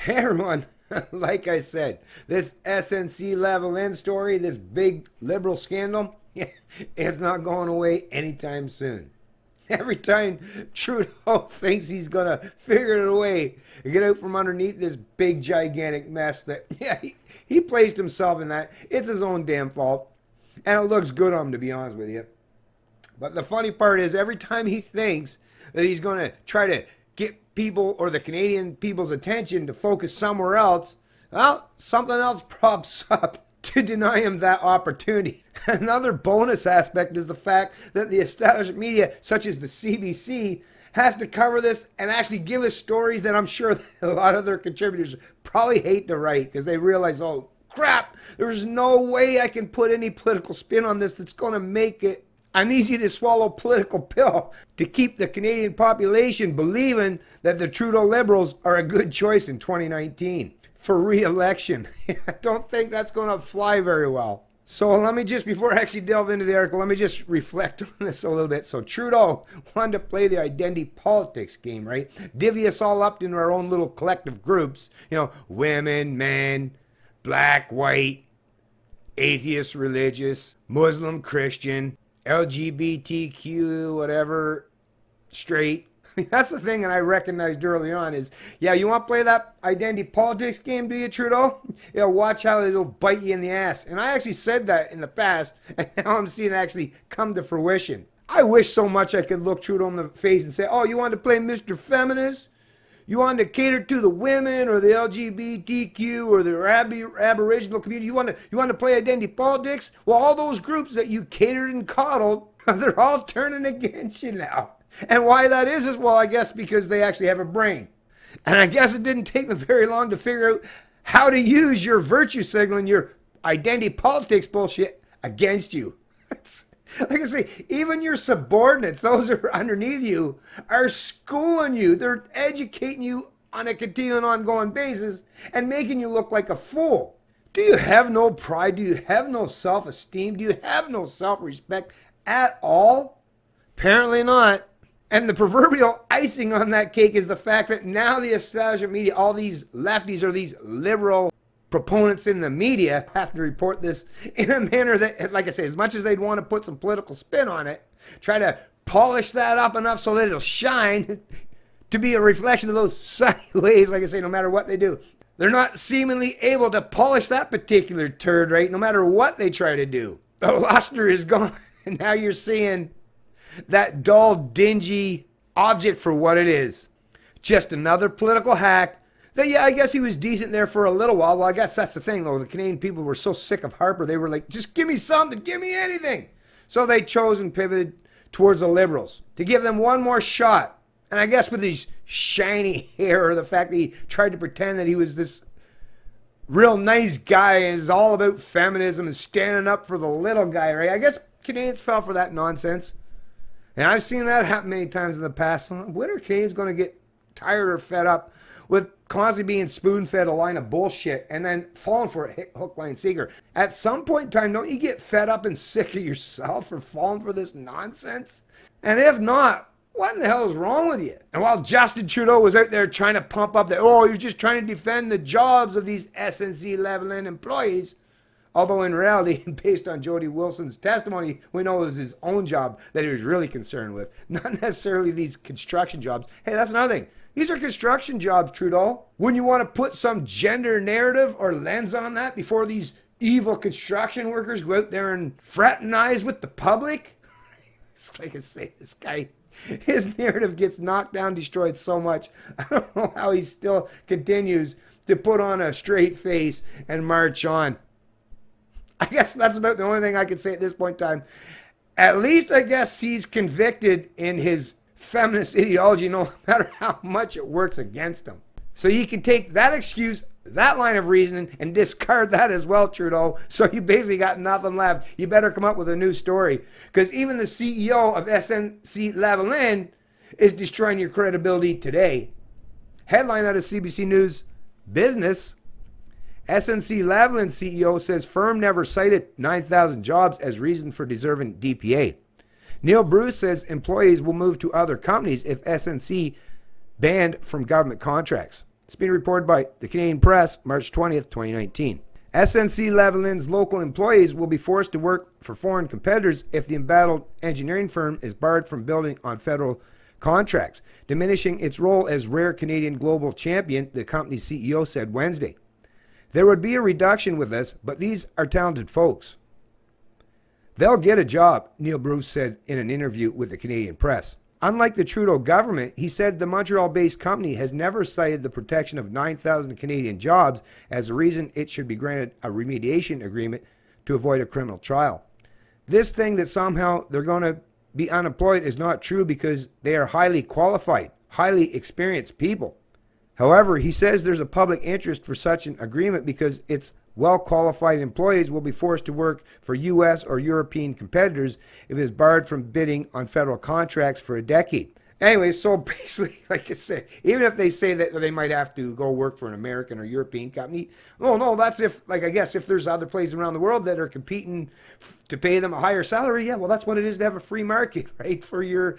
Hey everyone, like I said, this SNC Lavalin story, this big liberal scandal, it's not going away anytime soon. Every time Trudeau thinks he's going to figure it away and get out from underneath this big gigantic mess that, he placed himself in that. It's his own damn fault. And it looks good on him, to be honest with you. But the funny part is every time he thinks that he's going to try to get people or the Canadian people's attention to focus somewhere else, well, something else props up to deny him that opportunity. Another bonus aspect is the fact that the established media, such as the CBC, has to cover this and actually give us stories that I'm sure a lot of their contributors probably hate to write because they realize, oh crap, there's no way I can put any political spin on this that's going to make it an easy to swallow political pill to keep the Canadian population believing that the Trudeau Liberals are a good choice in 2019 for re-election. I don't think that's going to fly very well. So let me just, before I actually delve into the article, let me just reflect on this a little bit. So Trudeau wanted to play the identity politics game, right? Divvy us all up into our own little collective groups. You know, women, men, black, white, atheist, religious, Muslim, Christian, LGBTQ, whatever, straight. That's the thing that I recognized early on is, yeah, you want to play that identity politics game, do you, Trudeau? Yeah, watch how it'll bite you in the ass. And I actually said that in the past, and now I'm seeing it actually come to fruition. I wish so much I could look Trudeau in the face and say, oh, you want to play Mr. Feminist? You want to cater to the women or the LGBTQ or the Aboriginal community? You want to play identity politics? Well, all those groups that you catered and coddled, they're all turning against you now. And why that is, well, I guess because they actually have a brain. And I guess it didn't take them very long to figure out how to use your virtue signal and your identity politics bullshit against you. Like I say, even your subordinates, those who are underneath you, are schooling you. They're educating you on a continuing, ongoing basis and making you look like a fool. Do you have no pride? Do you have no self-esteem? Do you have no self-respect at all? Apparently not. And the proverbial icing on that cake is the fact that now the establishment media, all these lefties or these liberal proponents in the media have to report this in a manner that, like I say, as much as they'd want to put some political spin on it, try to polish that up enough so that it'll shine to be a reflection of those sunny ways, like I say, no matter what they do. They're not seemingly able to polish that particular turd, right, no matter what they try to do. The luster is gone, and now you're seeing that dull, dingy object for what it is. Just another political hack that, yeah, I guess he was decent there for a little while. Well, I guess that's the thing, though. The Canadian people were so sick of Harper, they were like, just give me something, give me anything. So they chose and pivoted towards the Liberals to give them one more shot. And I guess with his shiny hair, or the fact that he tried to pretend that he was this real nice guy and is all about feminism and standing up for the little guy, right? I guess Canadians fell for that nonsense. And I've seen that happen many times in the past. When are Canadians going to get tired or fed up with constantly being spoon-fed a line of bullshit and then falling for it hook, line, sinker? At some point in time, don't you get fed up and sick of yourself for falling for this nonsense? And if not, what in the hell is wrong with you? And while Justin Trudeau was out there trying to pump up that, oh, you're just trying to defend the jobs of these SNC Lavalin employees, although in reality, based on Jody Wilson's testimony, we know it was his own job that he was really concerned with, not necessarily these construction jobs. Hey, that's another thing. These are construction jobs, Trudeau. Wouldn't you want to put some gender narrative or lens on that before these evil construction workers go out there and fraternize with the public? It's like I say, this guy, his narrative gets knocked down, destroyed so much. I don't know how he still continues to put on a straight face and march on. I guess that's about the only thing I can say at this point in time. At least I guess he's convicted in his feminist ideology, no matter how much it works against him. So you can take that excuse, that line of reasoning, and discard that as well, Trudeau. So you basically got nothing left. You better come up with a new story. Because even the CEO of SNC Lavalin is destroying your credibility today. Headline out of CBC News Business: SNC Lavalin CEO says firm never cited 9,000 jobs as reason for deserving DPA. Neil Bruce says employees will move to other companies if SNC banned from government contracts. It's being reported by the Canadian Press, March 20th, 2019. SNC Lavalin's local employees will be forced to work for foreign competitors if the embattled engineering firm is barred from building on federal contracts, diminishing its role as rare Canadian global champion, the company's CEO said Wednesday. There would be a reduction with this, but these are talented folks. They'll get a job, Neil Bruce said in an interview with the Canadian Press. Unlike the Trudeau government, he said the Montreal-based company has never cited the protection of 9,000 Canadian jobs as a reason it should be granted a remediation agreement to avoid a criminal trial. This thing that somehow they're going to be unemployed is not true because they are highly qualified, highly experienced people. However, he says there's a public interest for such an agreement because its well-qualified employees will be forced to work for U.S. or European competitors if it is barred from bidding on federal contracts for a decade. Anyway, so basically, like I said, even if they say that they might have to go work for an American or European company, oh no, that's if, like I guess, if there's other places around the world that are competing to pay them a higher salary, yeah, well, that's what it is to have a free market, right, for your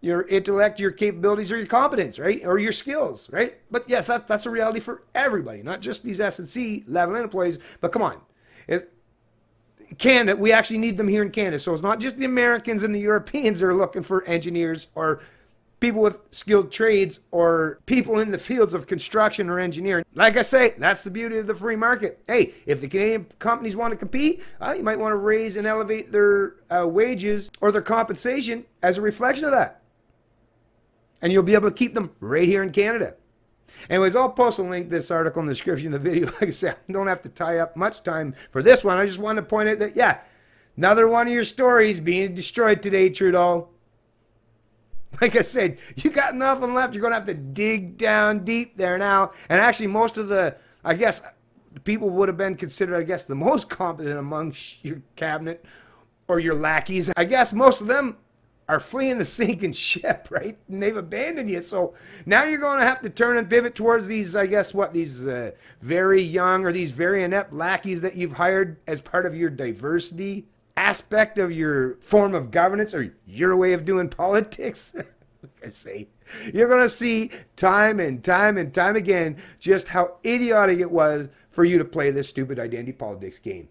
intellect, your capabilities, or your competence, right? Or your skills, right? But yes, that's a reality for everybody, not just these SNC Lavalin employees, but come on. Canada, we actually need them here in Canada. So it's not just the Americans and the Europeans that are looking for engineers or people with skilled trades or people in the fields of construction or engineering. Like I say, that's the beauty of the free market. Hey, if the Canadian companies want to compete, you might want to raise and elevate their wages or their compensation as a reflection of that. And you'll be able to keep them right here in Canada. Anyways, I'll post a link to this article in the description of the video. Like I said, I don't have to tie up much time for this one. I just wanted to point out that, yeah, another one of your stories being destroyed today, Trudeau. Like I said, you got nothing left. You're going to have to dig down deep there now. And actually, most of the, I guess, people would have been considered, I guess, the most competent amongst your cabinet or your lackeys. I guess most of them are fleeing the sinking ship, right? And they've abandoned you. So now you're going to have to turn and pivot towards these, I guess, what, these very young or these very inept lackeys that you've hired as part of your diversity aspect of your form of governance or your way of doing politics. Like I say, you're going to see time and time and time again just how idiotic it was for you to play this stupid identity politics game.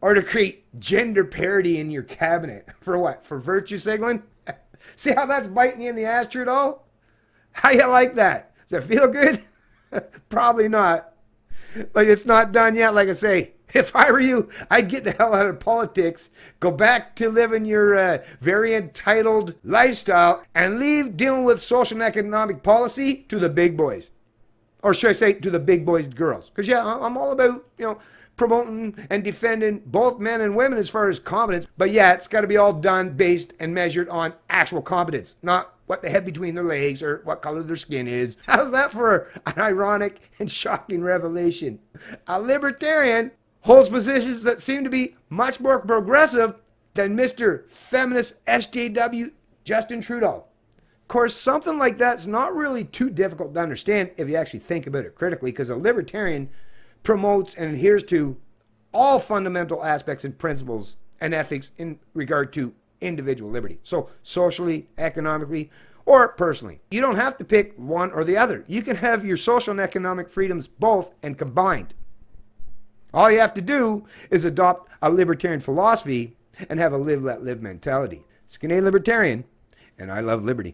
Or to create gender parity in your cabinet. For what? For virtue signaling? See how that's biting you in the ass, Trudeau? How you like that? Does it feel good? Probably not. But it's not done yet. Like I say, if I were you, I'd get the hell out of politics, go back to living your very entitled lifestyle, and leave dealing with social and economic policy to the big boys. Or should I say, to the big boys and girls. Because, yeah, I'm all about, promoting and defending both men and women as far as competence. But yeah, it's got to be all done based and measured on actual competence, not what they have between their legs or what color their skin is. How's that for an ironic and shocking revelation? A libertarian holds positions that seem to be much more progressive than Mr. Feminist SJW Justin Trudeau. Of course, something like that's not really too difficult to understand if you actually think about it critically, because a libertarian promotes and adheres to all fundamental aspects and principles and ethics in regard to individual liberty. So socially, economically, or personally. You don't have to pick one or the other. You can have your social and economic freedoms both and combined. All you have to do is adopt a libertarian philosophy and have a live, let live mentality. It's Canadian Libertarian, and I love liberty.